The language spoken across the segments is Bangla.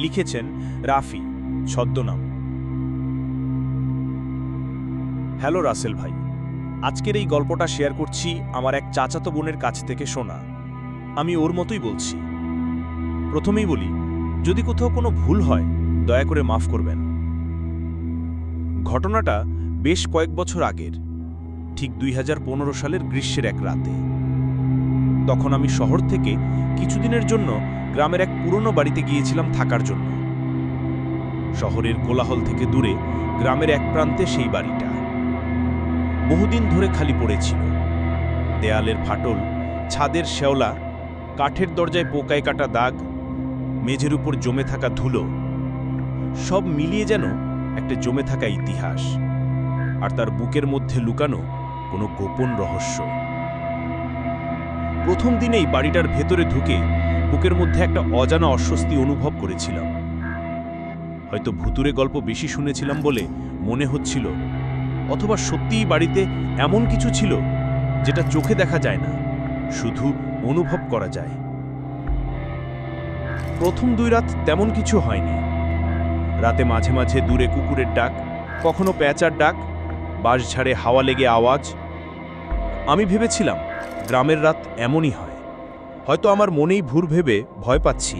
লিখেছেন রাফি, ছদ্মনাম। হ্যালো রাসেল ভাই, আজকের এই গল্পটা শেয়ার করছি আমার এক চাচাতো বোনের কাছ থেকে শোনা। আমি ওর মতোই বলছি। প্রথমেই বলি, যদি কোথাও কোনো ভুল হয় দয়া করে মাফ করবেন। ঘটনাটা বেশ কয়েক বছর আগের, ঠিক 2015 সালের গ্রীষ্মের এক রাতে। তখন আমি শহর থেকে কিছুদিনের জন্য গ্রামের এক পুরনো বাড়িতে গিয়েছিলাম থাকার জন্য। শহরের কোলাহল থেকে দূরে গ্রামের এক প্রান্তে সেই বাড়িটা বহুদিন ধরে খালি পড়েছিল। দেয়ালের ফাটল, ছাদের শেওলা, কাঠের দরজায় পোকায় কাটা দাগ, মেঝের উপর জমে থাকা ধুলো, সব মিলিয়ে যেন একটা জমে থাকা ইতিহাস, আর তার বুকের মধ্যে লুকানো কোনো গোপন রহস্য। প্রথম দিনেই বাড়িটার ভেতরে ঢুকে বুকের মধ্যে একটা অজানা অস্বস্তি অনুভব করেছিলাম। হয়তো ভুতুরে গল্প বেশি শুনেছিলাম বলে মনে হচ্ছিল, অথবা সত্যিই বাড়িতে এমন কিছু ছিল যেটা চোখে দেখা যায় না, শুধু অনুভব করা যায়। প্রথম 2 রাত তেমন কিছু হয়নি। রাতে মাঝে মাঝে দূরে কুকুরের ডাক, কখনো পেঁচার ডাক, বাঁশঝাড়ে হাওয়া লেগে আওয়াজ। আমি ভেবেছিলাম গ্রামের রাত এমনই হয়, হয়তো আমার মনেই ভুল ভেবে ভয় পাচ্ছি।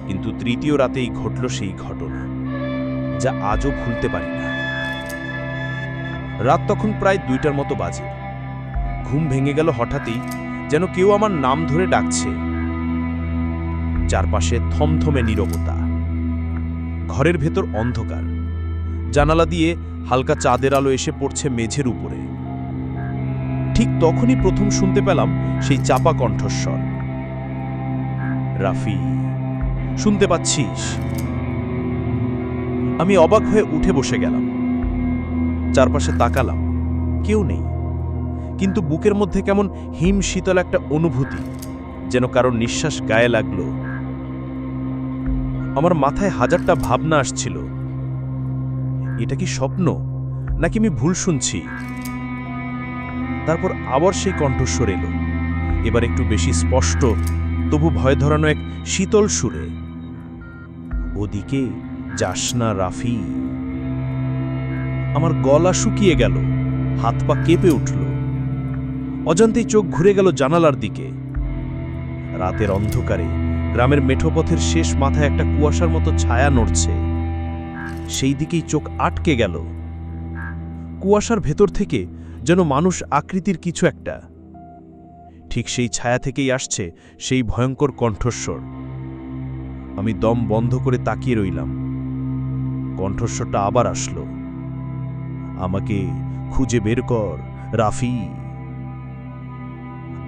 কিন্তু তৃতীয় রাতেই ঘটল সেই ঘটনা, যা আজও ভুলতে পারি না। রাত তখন প্রায় 2টার মতো বাজে। ঘুম ভেঙে গেল হঠাৎই, যেন কেউ আমার নাম ধরে ডাকছে। চারপাশে থমথমে নীরবতা। ঘরের ভেতর অন্ধকার, জানালা দিয়ে হালকা চাঁদের আলো এসে পড়ছে মেঝের উপরে। ঠিক তখনই প্রথম শুনতে পেলাম সেই চাপা কণ্ঠস্বর, রাফি, শুনতে পাচ্ছিস? আমি অবাক হয়ে উঠে বসে গেলাম। চারপাশে তাকালাম, কেউ নেই, কিন্তু বুকের মধ্যে কেমন হিম শীতল একটা অনুভূতি, যেন কারোর নিঃশ্বাস গায়ে লাগলো। আমার মাথায় হাজারটা ভাবনা আসছিল। এটা কি স্বপ্ন, নাকি আমি ভুল শুনছি? তারপর আবার সেই কণ্ঠস্বর এলো, এবার একটু বেশি স্পষ্ট, তবু ভয় ধরানো এক শীতল সুরে, ওদিকে যাস না রাফি। আমার গলা শুকিয়ে গেল, হাত পা কেঁপে উঠল। অজান্তেই চোখ ঘুরে গেল জানালার দিকে। রাতের অন্ধকারে গ্রামের মেঠোপথের শেষ মাথায় একটা কুয়াশার মতো ছায়া নড়ছে। সেই দিকেই চোখ আটকে গেল। কুয়াশার ভেতর থেকে যেন মানুষ আকৃতির কিছু একটা। ঠিক সেই ছায়া থেকেই আসছে সেই ভয়ঙ্কর কণ্ঠস্বর। আমি দম বন্ধ করে তাকিয়ে রইলাম। কণ্ঠস্বরটা আবার আসলো, আমাকে খুঁজে বের কর রাফি।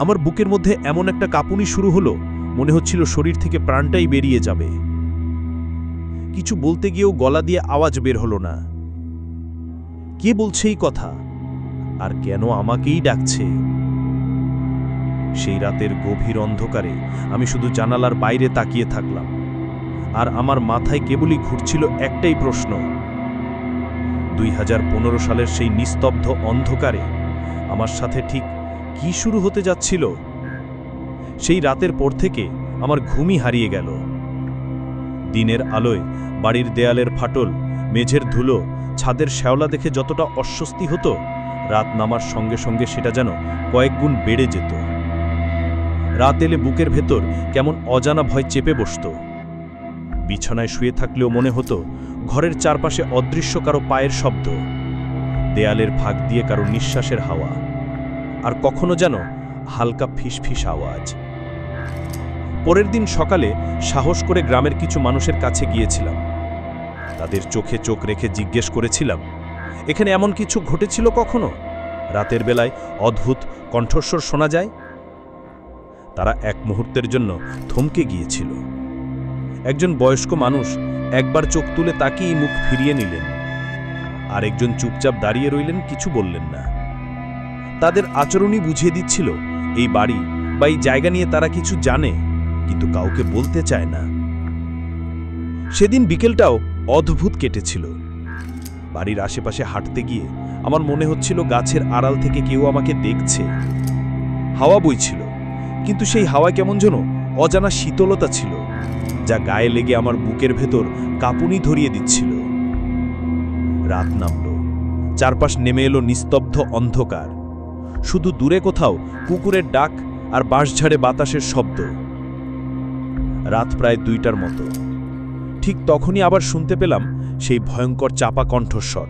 আমার বুকের মধ্যে এমন একটা কাঁপুনি শুরু হলো, মনে হচ্ছিল শরীর থেকে প্রাণটাই বেরিয়ে যাবে। কিছু বলতে গিয়েও গলা দিয়ে আওয়াজ বের হলো না। কে বলছে এই কথা, আর কেন আমাকেই ডাকছে? সেই রাতের গভীর অন্ধকারে আমি শুধু জানালার বাইরে তাকিয়ে থাকলাম, আর আমার মাথায় কেবলই ঘুরছিল একটাই প্রশ্ন। 2015 সালের সেই নিস্তব্ধ অন্ধকারে আমার সাথে ঠিক কি শুরু হতে যাচ্ছিল? সেই রাতের পর থেকে আমার ঘুমই হারিয়ে গেল। দিনের আলোয় বাড়ির দেয়ালের ফাটল, মেঝের ধুলো, ছাদের শ্যাওলা দেখে যতটা অস্বস্তি হতো, রাত নামার সঙ্গে সঙ্গে সেটা যেন কয়েক গুণ বেড়ে যেত। রাত এলে বুকের ভেতর কেমন অজানা ভয় চেপে বসত। বিছানায় শুয়ে থাকলেও মনে হতো ঘরের চারপাশে অদৃশ্য কারো পায়ের শব্দ, দেয়ালের ফাঁক দিয়ে কারো নিঃশ্বাসের হাওয়া, আর কখনো যেন হালকা ফিসফিস আওয়াজ। পরের দিন সকালে সাহস করে গ্রামের কিছু মানুষের কাছে গিয়েছিলাম। তাদের চোখে চোখ রেখে জিজ্ঞেস করেছিলাম, এখানে এমন কিছু ঘটেছিল কখনো? রাতের বেলায় অদ্ভুত কণ্ঠস্বর শোনা যায়? তারা এক মুহূর্তের জন্য থমকে গিয়েছিল। একজন বয়স্ক মানুষ একবার চোখ তুলে তাকিয়ে মুখ ফিরিয়ে নিলেন, আর একজন চুপচাপ দাঁড়িয়ে রইলেন, কিছু বললেন না। তাদের আচরণই বুঝিয়ে দিচ্ছিল এই বাড়ি বা এই জায়গা নিয়ে তারা কিছু জানে, কিন্তু কাউকে বলতে চায় না। সেদিন বিকেলটাও অদ্ভুত কেটেছিল। বাড়ির আশেপাশে হাঁটতে গিয়ে আমার মনে হচ্ছিল গাছের আড়াল থেকে কেউ আমাকে দেখছে। হাওয়া বইছিল, কিন্তু সেই হাওয়ায় কেমন যেন অজানা শীতলতা ছিল। যা গায়ে লেগে আমার বুকের ভেতর কাঁপুনি ধরিয়ে দিচ্ছিল। রাত নামল, চারপাশ নেমে এলো নিস্তব্ধ অন্ধকার। শুধু দূরে কোথাও কুকুরের ডাক আর বাঁশঝাড়ে বাতাসের শব্দ। রাত প্রায় 2টার মতো। ঠিক তখনই আবার শুনতে পেলাম সেই ভয়ঙ্কর চাপা কণ্ঠস্বর।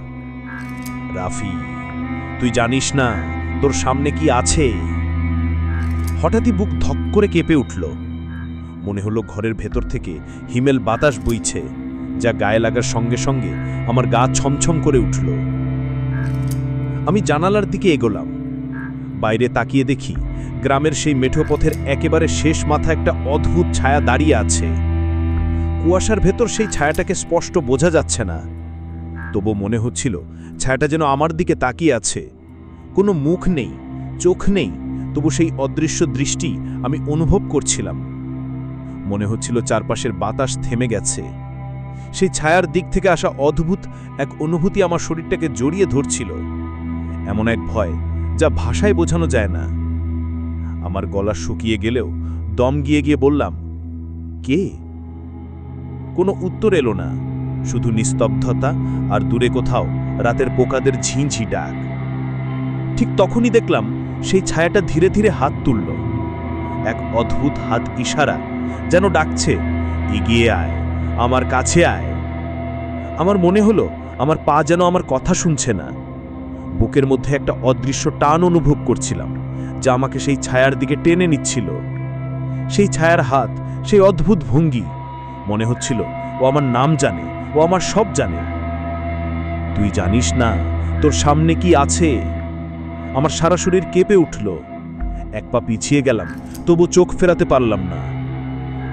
রাফি, তুই জানিস না তোর সামনে কি আছে? হঠাৎই বুক ধক করে কেঁপে উঠল। মনে হলো ঘরের ভেতর থেকে হিমেল বাতাস বইছে, যা গায়ে লাগার সঙ্গে সঙ্গে আমার গা ছমছম করে উঠল। আমি জানালার দিকে এগোলাম। বাইরে তাকিয়ে দেখি গ্রামের সেই মেঠো পথের একেবারে শেষ মাথা একটা অদ্ভুত ছায়া দাঁড়িয়ে আছে। কুয়াশার ভেতর সেই ছায়াটাকে স্পষ্ট বোঝা যাচ্ছে না, তবু মনে হচ্ছিল ছায়াটা যেন আমার দিকে তাকিয়ে আছে। কোনো মুখ নেই, চোখ নেই, তবু সেই অদৃশ্য দৃষ্টি আমি অনুভব করছিলাম। মনে হচ্ছিল চারপাশের বাতাস থেমে গেছে। সেই ছায়ার দিক থেকে আসা অদ্ভুত এক অনুভূতি আমার শরীরটাকে জড়িয়ে ধরছিল। এমন এক ভয় যা ভাষায় বোঝানো যায় না। আমার গলা শুকিয়ে গেলেও দম গিয়ে গিয়ে বললাম, কে? কোনো উত্তর এলো না, শুধু নিস্তব্ধতা আর দূরে কোথাও রাতের পোকাদের ঝিঁঝি ডাক। ঠিক তখনই দেখলাম সেই ছায়াটা ধীরে ধীরে হাত তুলল। এক অদ্ভুত হাত ইশারা, যেন ডাকছে, এগিয়ে আয়, আমার কাছে আয়। আমার মনে হলো আমার পা যেন আমার কথা শুনছে না। বুকের মধ্যে একটা অদৃশ্য টান অনুভব করছিলাম, যা আমাকে সেই ছায়ার দিকে টেনে নিচ্ছিল। সেই ছায়ার হাত, সেই অদ্ভুত ভঙ্গি, মনে হচ্ছিল ও আমার নাম জানে, ও আমার সব জানে। তুই জানিস না তোর সামনে কি আছে? আমার সারা শরীর কেঁপে উঠল। এক পা পিছিয়ে গেলাম, তবু চোখ ফেরাতে পারলাম না।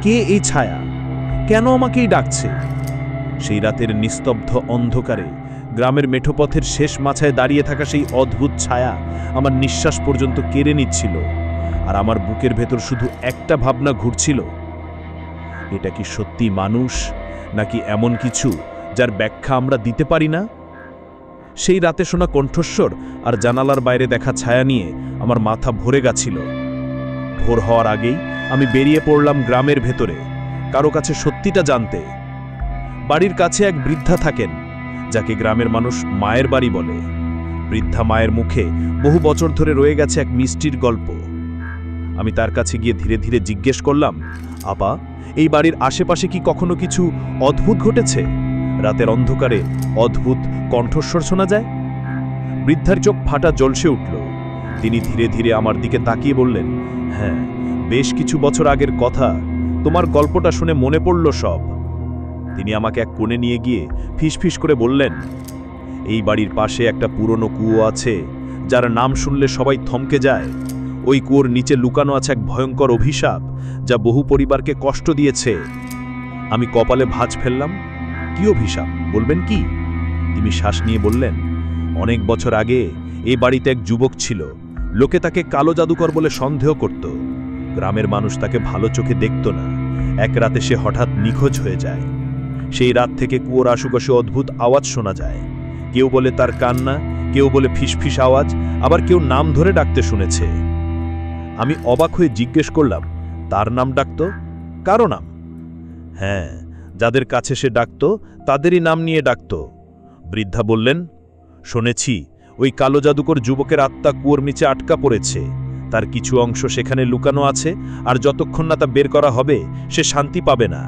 কে এই ছায়া? কেন আমাকেই ডাকছে? সেই রাতের নিস্তব্ধ অন্ধকারে গ্রামের মেঠোপথের শেষ মাথায় দাঁড়িয়ে থাকা সেই অদ্ভুত ছায়া আমার নিঃশ্বাস পর্যন্ত কেড়ে নিচ্ছিল। আর আমার বুকের ভেতর শুধু একটা ভাবনা ঘুরছিল, এটা কি সত্যি মানুষ, নাকি এমন কিছু যার ব্যাখ্যা আমরা দিতে পারি না? সেই রাতে শোনা কণ্ঠস্বর আর জানালার বাইরে দেখা ছায়া নিয়ে আমার মাথা ভরে গেছিল। ভোর হওয়ার আগেই আমি বেরিয়ে পড়লাম গ্রামের ভেতরে, কারো কাছে সত্যিটা জানতে। বাড়ির কাছে এক বৃদ্ধা থাকেন, যাকে গ্রামের মানুষ মায়ের বাড়ি বলে। বৃদ্ধা মায়ের মুখে বহু বছর ধরে রয়ে গেছে এক মিষ্টির গল্প। আমি তার কাছে গিয়ে ধীরে ধীরে জিজ্ঞেস করলাম, আপা, এই বাড়ির আশেপাশে কি কখনো কিছু অদ্ভুত ঘটেছে? রাতের অন্ধকারে অদ্ভুত কণ্ঠস্বর শোনা যায়? বৃদ্ধার চোখ ফাটা জ্বলসে উঠল। তিনি ধীরে ধীরে আমার দিকে তাকিয়ে বললেন, হ্যাঁ, বেশ কিছু বছর আগের কথা। তোমার গল্পটা শুনে মনে পড়ল সব। তিনি আমাকে এক কোণে নিয়ে গিয়ে ফিসফিস করে বললেন, এই বাড়ির পাশে একটা পুরনো কুয়ো আছে, যার নাম শুনলে সবাই থমকে যায়। ওই কুয়োর নিচে লুকানো আছে এক ভয়ঙ্কর অভিশাপ, যা বহু পরিবারকে কষ্ট দিয়েছে। আমি কপালে ভাঁজ ফেললাম, কি অভিশাপ, বলবেন কি? তিনি শ্বাস নিয়ে বললেন, অনেক বছর আগে এই বাড়িতে এক যুবক ছিল। লোকে তাকে কালো জাদুকর বলে সন্দেহ করত। গ্রামের মানুষ তাকে ভালো চোখে দেখত না। এক রাতে সে হঠাৎ নিখোঁজ হয়ে যায়। সেই রাত থেকে কুয়োর আশুপাশে অদ্ভুত আওয়াজ শোনা যায়। কেউ বলে তার কান্না, কেউ বলে ফিসফিস আওয়াজ, আবার কেউ নাম ধরে ডাকতে শুনেছে। আমি অবাক হয়ে জিজ্ঞেস করলাম, তার নাম ডাকত? কারো নাম? হ্যাঁ, যাদের কাছে সে ডাকত তাদেরই নাম নিয়ে ডাকত। বৃদ্ধা বললেন, শুনেছি ওই কালো জাদুকর যুবকের আত্মা কুয়োর নিচে আটকা পড়েছে। তার কিছু অংশ সেখানে লুকানো আছে, আর যতক্ষণ না তা বের করা হবে সে শান্তি পাবে না।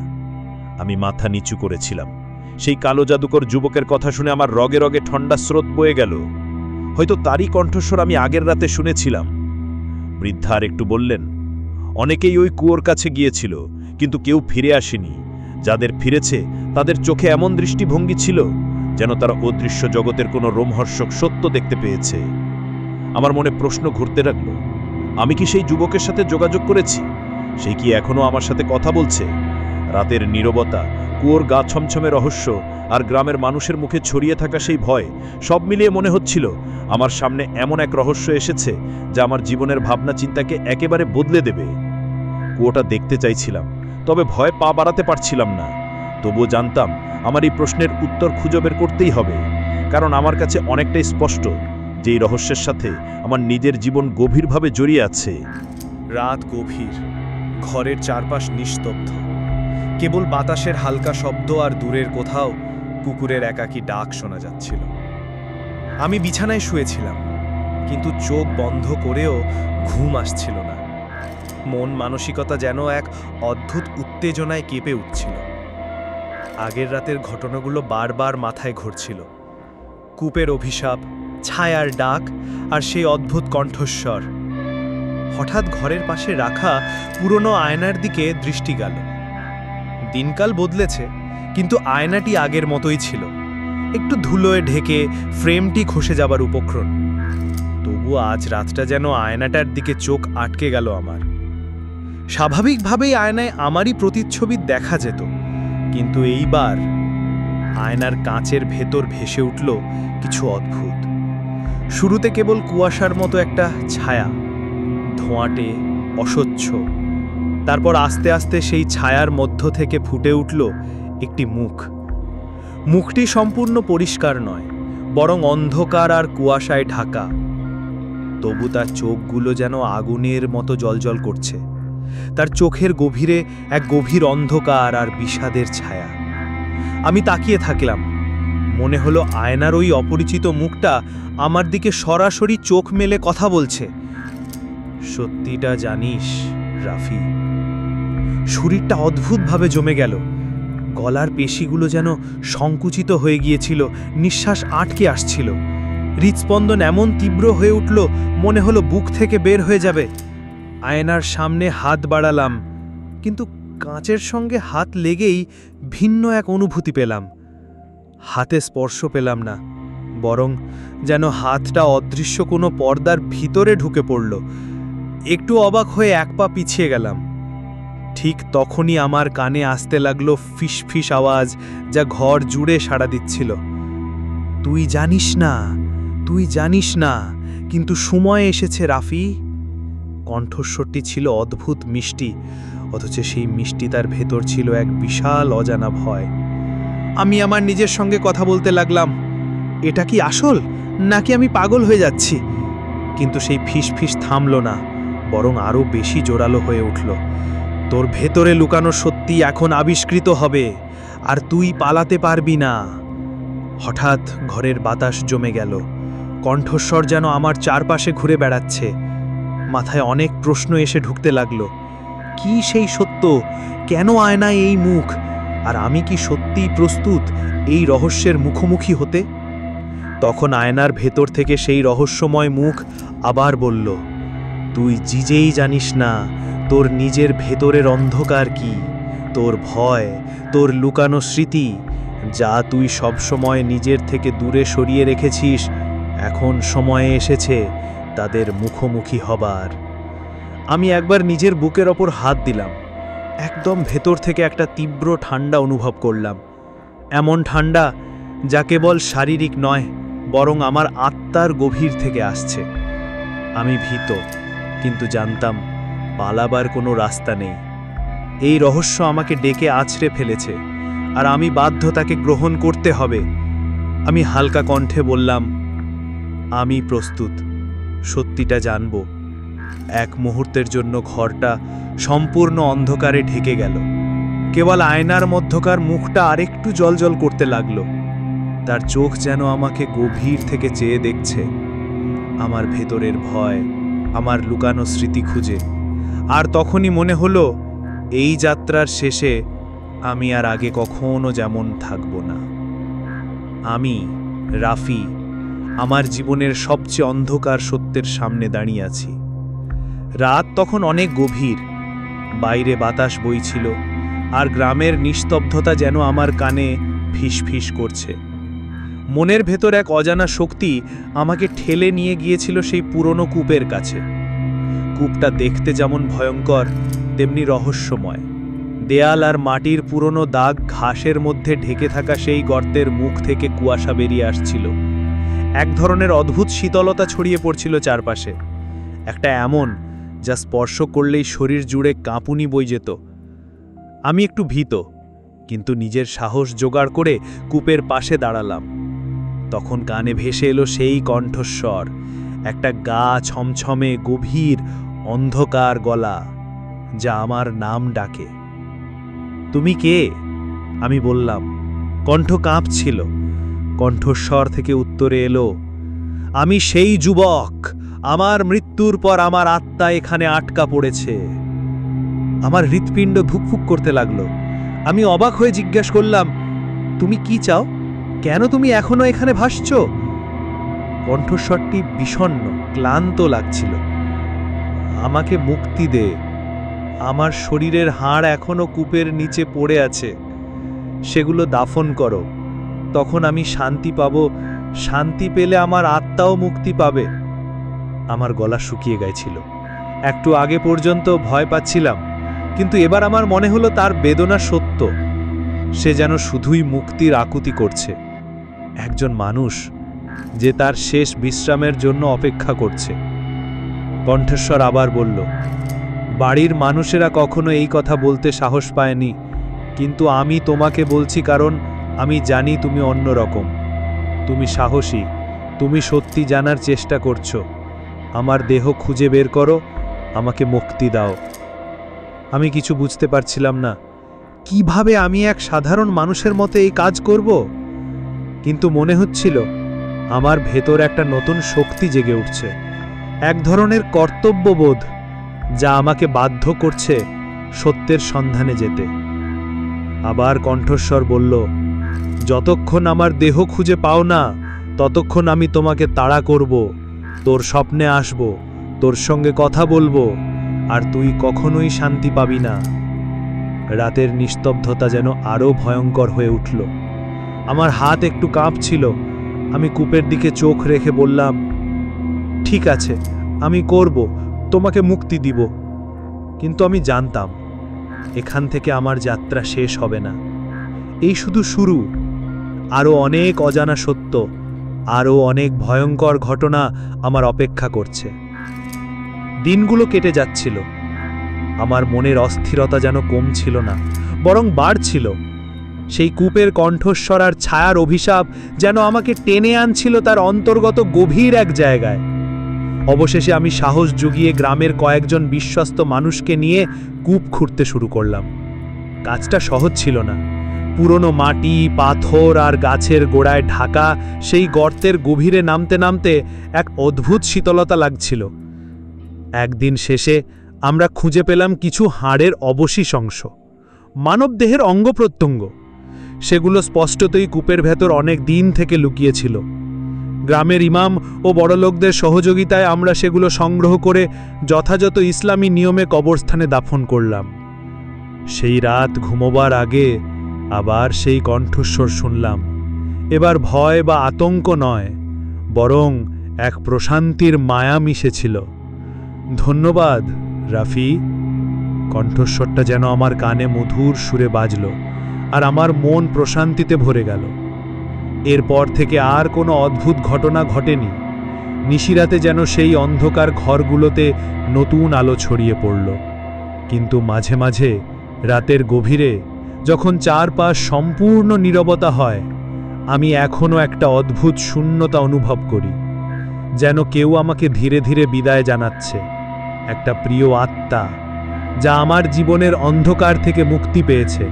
আমি মাথা নিচু করেছিলাম। সেই কালো জাদুকর যুবকের কথা শুনে আমার রগে রগে ঠান্ডা স্রোত বয়ে গেল। হয়তো তারই কণ্ঠস্বর আমি আগের রাতে শুনেছিলাম। বৃদ্ধা আর একটু বললেন, অনেকেই ওই কুয়োর কাছে গিয়েছিল, কিন্তু কেউ ফিরে আসেনি। যাদের ফিরেছে তাদের চোখে এমন দৃষ্টিভঙ্গি ছিল, যেন তারা অদৃশ্য জগতের কোনো রোমহর্ষক সত্য দেখতে পেয়েছে। আমার মনে প্রশ্ন ঘুরতে লাগল, আমি কি সেই যুবকের সাথে যোগাযোগ করেছি? সে কি এখনো আমার সাথে কথা বলছে? রাতের নীরবতা, কুয়োর গা ছমছমে রহস্য, আর গ্রামের মানুষের মুখে ছড়িয়ে থাকা সেই ভয়, সব মিলিয়ে মনে হচ্ছিল আমার সামনে এমন এক রহস্য এসেছে যা আমার জীবনের ভাবনা চিন্তাকে একেবারে বদলে দেবে। কুয়োটা দেখতে চাইছিলাম, তবে ভয় পা বাড়াতে পারছিলাম না। তবুও জানতাম আমার এই প্রশ্নের উত্তর খুঁজে বের করতেই হবে, কারণ আমার কাছে অনেকটাই স্পষ্ট যে এই রহস্যের সাথে আমার নিজের জীবন গভীরভাবে জড়িয়ে আছে। রাত গভীর, ঘরের চারপাশ নিস্তব্ধ, কেবল বাতাসের হালকা শব্দ আর দূরের কোথাও কুকুরের একাকী ডাক শোনা যাচ্ছিল। আমি বিছানায় শুয়েছিলাম, কিন্তু চোখ বন্ধ করেও ঘুম আসছিল না। মন মানসিকতা যেন এক অদ্ভুত উত্তেজনায় কেঁপে উঠছিল। আগের রাতের ঘটনাগুলো বারবার মাথায় ঘুরছিল। কূপের অভিশাপ, ছায়ার ডাক আর সেই অদ্ভুত কণ্ঠস্বর। হঠাৎ ঘরের পাশে রাখা পুরনো আয়নার দিকে দৃষ্টি গেল। দিনকাল বদলেছে, কিন্তু আয়নাটি আগের মতোই ছিল, একটু ধুলোয় ঢেকে, ফ্রেমটি খসে যাবার উপক্রম। তবু আজ রাতটা যেন আয়নাটার দিকে চোখ আটকে গেল আমার। স্বাভাবিকভাবেই আয়নায় আমারই প্রতিচ্ছবি দেখা যেত, কিন্তু এইবার আয়নার কাঁচের ভেতর ভেসে উঠল কিছু অদ্ভুত। শুরুতে কেবল কুয়াশার মতো একটা ছায়া, ধোঁয়াটে, অস্বচ্ছ। তারপর আস্তে আস্তে সেই ছায়ার মধ্য থেকে ফুটে উঠল একটি মুখ। মুখটি সম্পূর্ণ পরিষ্কার নয়, বরং অন্ধকার আর কুয়াশায় ঢাকা। তবু তার চোখগুলো যেন আগুনের মতো জ্বলজ্বল করছে। তার চোখের গভীরে এক গভীর অন্ধকার আর বিষাদের ছায়া। আমি তাকিয়ে থাকলাম। মনে হলো আয়নার ওই অপরিচিত মুখটা আমার দিকে সরাসরি চোখ মেলে কথা বলছে। সত্যিটা জানিস রাফি? শরীরটা অদ্ভুতভাবে জমে গেল। গলার পেশিগুলো যেন সংকুচিত হয়ে গিয়েছিল, নিঃশ্বাস আটকে আসছিল। হৃৎস্পন্দন এমন তীব্র হয়ে উঠল, মনে হলো বুক থেকে বের হয়ে যাবে। আয়নার সামনে হাত বাড়ালাম, কিন্তু কাঁচের সঙ্গে হাত লেগেই ভিন্ন এক অনুভূতি পেলাম। হাতে স্পর্শ পেলাম না, বরং যেন হাতটা অদৃশ্য কোনো পর্দার ভিতরে ঢুকে পড়ল। একটু অবাক হয়ে এক পা পিছিয়ে গেলাম। ঠিক তখনই আমার কানে আসতে লাগলো ফিসফিস আওয়াজ, যা ঘর জুড়ে সাড়া দিচ্ছিল। তুই জানিস না, তুই জানিস না, কিন্তু সময় এসেছে রাফি। কণ্ঠস্বরটি ছিল অদ্ভুত মিষ্টি, অথচ সেই মিষ্টিতার ভেতর ছিল এক বিশাল অজানা ভয়। আমি আমার নিজের সঙ্গে কথা বলতে লাগলাম, এটা কি আসল, নাকি আমি পাগল হয়ে যাচ্ছি? কিন্তু সেই ফিসফিস থামল না, বরং আরও বেশি জোরালো হয়ে উঠল। তোর ভেতরে লুকানো সত্যি এখন আবিষ্কৃত হবে, আর তুই পালাতে পারবি না। হঠাৎ ঘরের বাতাস জমে গেল। কণ্ঠস্বর যেন আমার চারপাশে ঘুরে বেড়াচ্ছে। মাথায় অনেক প্রশ্ন এসে ঢুকতে লাগলো। কি সেই সত্য? কেন আয়নায় এই মুখ? আর আমি কি সত্যিই প্রস্তুত এই রহস্যের মুখোমুখি হতে? তখন আয়নার ভেতর থেকে সেই রহস্যময় মুখ আবার বলল, তুই নিজেই জানিস না তোর নিজের ভেতরের অন্ধকার কি, তোর ভয়, তোর লুকানো স্মৃতি, যা তুই সবসময় নিজের থেকে দূরে সরিয়ে রেখেছিস। এখন সময় এসেছে তাদের মুখোমুখি হবার। আমি একবার নিজের বুকের ওপর হাত দিলাম। একদম ভেতর থেকে একটা তীব্র ঠান্ডা অনুভব করলাম। এমন ঠান্ডা যা কেবল শারীরিক নয়, বরং আমার আত্মার গভীর থেকে আসছে। আমি ভীত, কিন্তু জানতাম পালাবার কোনো রাস্তা নেই। এই রহস্য আমাকে ডেকে আছড়ে ফেলেছে, আর আমি বাধ্য তাকে গ্রহণ করতে হবে। আমি হালকা কণ্ঠে বললাম, আমি প্রস্তুত, সত্যিটা জানব। এক মুহূর্তের জন্য ঘরটা সম্পূর্ণ অন্ধকারে ঢেকে গেল। কেবল আয়নার মধ্যকার মুখটা আরেকটু জ্বলজ্বল করতে লাগলো। তার চোখ যেন আমাকে গভীর থেকে চেয়ে দেখছে, আমার ভেতরের ভয়, আমার লুকানো স্মৃতি খুঁজে। আর তখনই মনে হলো, এই যাত্রার শেষে আমি আর আগে কখনো যেমন থাকব না। আমি রাফি আমার জীবনের সবচেয়ে অন্ধকার সত্যের সামনে দাঁড়িয়ে আছি। রাত তখন অনেক গভীর, বাইরে বাতাস বইছিল, আর গ্রামের নিস্তব্ধতা যেন আমার কানে ফিসফিস করছে। মনের ভেতর এক অজানা শক্তি আমাকে ঠেলে নিয়ে গিয়েছিল সেই পুরনো কূপের কাছে। কূপটা দেখতে যেমন ভয়ঙ্কর, তেমনি রহস্যময়। দেয়াল আর মাটির পুরনো দাগ, ঘাসের মধ্যে ঢেকে থাকা সেই গর্তের মুখ থেকে কুয়াশা বেরিয়ে আসছিল। এক ধরনের অদ্ভুত শীতলতা ছড়িয়ে পড়ছিল চারপাশে, একটা এমন যা স্পর্শ করলেই শরীর জুড়ে কাঁপুনি বয়ে যেত। আমি একটু ভীত, কিন্তু নিজের সাহস জোগাড় করে কূপের পাশে দাঁড়ালাম। তখন কানে ভেসে এলো সেই কণ্ঠস্বর, একটা গা ছমছমে গভীর অন্ধকার গলা, যা আমার নাম ডাকে। তুমি কে? আমি বললাম। কণ্ঠ কাঁপছিল। কণ্ঠস্বর থেকে উত্তরে এলো, আমি সেই যুবক। আমার মৃত্যুর পর আমার আত্মা এখানে আটকা পড়েছে। আমার হৃৎপিণ্ড ধুকফুক করতে লাগলো। আমি অবাক হয়ে জিজ্ঞেস করলাম, তুমি কি চাও? কেন তুমি এখনো এখানে ভাসছ? কণ্ঠস্বরটি বিষণ্ণ, ক্লান্ত লাগছিল। আমাকে মুক্তি দে। আমার শরীরের হাড় এখনো কূপের নিচে পড়ে আছে। সেগুলো দাফন করো। তখন আমি শান্তি পাব। শান্তি পেলে আমার আত্মাও মুক্তি পাবে। আমার গলা শুকিয়ে গেছিল। একটু আগে পর্যন্ত ভয় পাচ্ছিলাম, কিন্তু এবার আমার মনে হলো তার বেদনা সত্য। সে যেন শুধুই মুক্তির আকুতি করছে। একজন মানুষ যে তার শেষ বিশ্রামের জন্য অপেক্ষা করছে। কণ্ঠস্বর আবার বলল, বাড়ির মানুষেরা কখনো এই কথা বলতে সাহস পায়নি, কিন্তু আমি তোমাকে বলছি, কারণ আমি জানি তুমি অন্যরকম। তুমি সাহসী। তুমি সত্যি জানার চেষ্টা করছো। আমার দেহ খুঁজে বের করো। আমাকে মুক্তি দাও। আমি কিছু বুঝতে পারছিলাম না। কিভাবে আমি এক সাধারণ মানুষের মতো এই কাজ করব? কিন্তু মনে হচ্ছিল আমার ভেতর একটা নতুন শক্তি জেগে উঠছে, এক ধরনের কর্তব্যবোধ যা আমাকে বাধ্য করছে সত্যের সন্ধানে যেতে। আবার কণ্ঠস্বর বলল, যতক্ষণ আমার দেহ খুঁজে পাও না, ততক্ষণ আমি তোমাকে তাড়া করব, তোর স্বপ্নে আসব, তোর সঙ্গে কথা বলবো, আর তুই কখনোই শান্তি পাবি না। রাতের নিস্তব্ধতা যেন আরও ভয়ঙ্কর হয়ে উঠল। আমার হাত একটু কাঁপছিল। আমি কূপের দিকে চোখ রেখে বললাম, ঠিক আছে, আমি করব, তোমাকে মুক্তি দিব। কিন্তু আমি জানতাম এখান থেকে আমার যাত্রা শেষ হবে না। এই শুধু শুরু। আরও অনেক অজানা সত্য, আরও অনেক ভয়ঙ্কর ঘটনা আমার অপেক্ষা করছে। দিনগুলো কেটে যাচ্ছিল। আমার মনের অস্থিরতা যেন কমছিল না, বরং বাড়ছিল। সেই কূপের কণ্ঠস্বর আর ছায়ার অভিশাপ যেন আমাকে টেনে আনছিল তার অন্তর্গত গভীর এক জায়গায়। অবশেষে আমি সাহস জুগিয়ে গ্রামের কয়েকজন বিশ্বস্ত মানুষকে নিয়ে কূপ খুঁড়তে শুরু করলাম। কাজটা সহজ ছিল না। পুরনো মাটি, পাথর আর গাছের গোড়ায় ঢাকা সেই গর্তের গভীরে নামতে নামতে এক অদ্ভুত শীতলতা লাগছিল। একদিন শেষে আমরা খুঁজে পেলাম কিছু হাড়ের অবশিষ্ট অংশ, মানবদেহের অঙ্গপ্রত্যঙ্গ। সেগুলো স্পষ্টতই কূপের ভেতর অনেক দিন থেকে লুকিয়েছিল। গ্রামের ইমাম ও বড়লোকদের সহযোগিতায় আমরা সেগুলো সংগ্রহ করে যথাযথ ইসলামী নিয়মে কবরস্থানে দাফন করলাম। সেই রাত ঘুমোবার আগে আবার সেই কণ্ঠস্বর শুনলাম। এবার ভয় বা আতঙ্ক নয়, বরং এক প্রশান্তির মায়া মিশেছিল। ধন্যবাদ রাফি। কণ্ঠস্বরটা যেন আমার কানে মধুর সুরে বাজল, আর আমার মন প্রশান্তিতে ভরে গেল। এরপর থেকে আর কোনো অদ্ভুত ঘটনা ঘটেনি। নিশিরাতে যেন সেই অন্ধকার ঘরগুলোতে নতুন আলো ছড়িয়ে পড়ল। কিন্তু মাঝে মাঝে রাতের গভীরে যখন চারপাশ সম্পূর্ণ নীরবতা হয়, আমি এখনও একটা অদ্ভুত শূন্যতা অনুভব করি, যেন কেউ আমাকে ধীরে ধীরে বিদায় জানাচ্ছে। একটা প্রিয় আত্মা যা আমার জীবনের অন্ধকার থেকে মুক্তি পেয়েছে,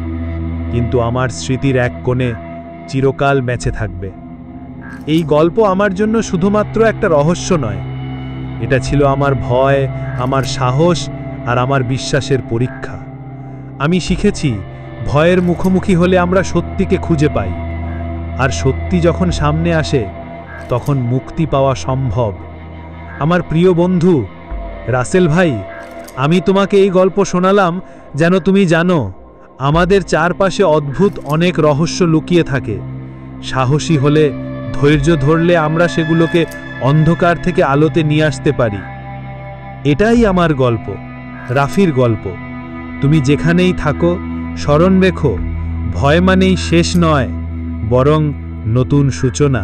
কিন্তু আমার স্মৃতির এক কোণে চিরকাল বেঁচে থাকবে। এই গল্প আমার জন্য শুধুমাত্র একটা রহস্য নয়, এটা ছিল আমার ভয়, আমার সাহস আর আমার বিশ্বাসের পরীক্ষা। আমি শিখেছি, ভয়ের মুখোমুখি হলে আমরা সত্যিকে খুঁজে পাই, আর সত্যি যখন সামনে আসে তখন মুক্তি পাওয়া সম্ভব। আমার প্রিয় বন্ধু রাসেল ভাই, আমি তোমাকে এই গল্প শোনালাম যেন তুমি জানো, আমাদের চারপাশে অদ্ভুত অনেক রহস্য লুকিয়ে থাকে। সাহসী হলে, ধৈর্য ধরলে আমরা সেগুলোকে অন্ধকার থেকে আলোতে নিয়ে আসতে পারি। এটাই আমার গল্প, রাফির গল্প। তুমি যেখানেই থাকো, স্মরণ রেখো, ভয় মানেই শেষ নয়, বরং নতুন সূচনা।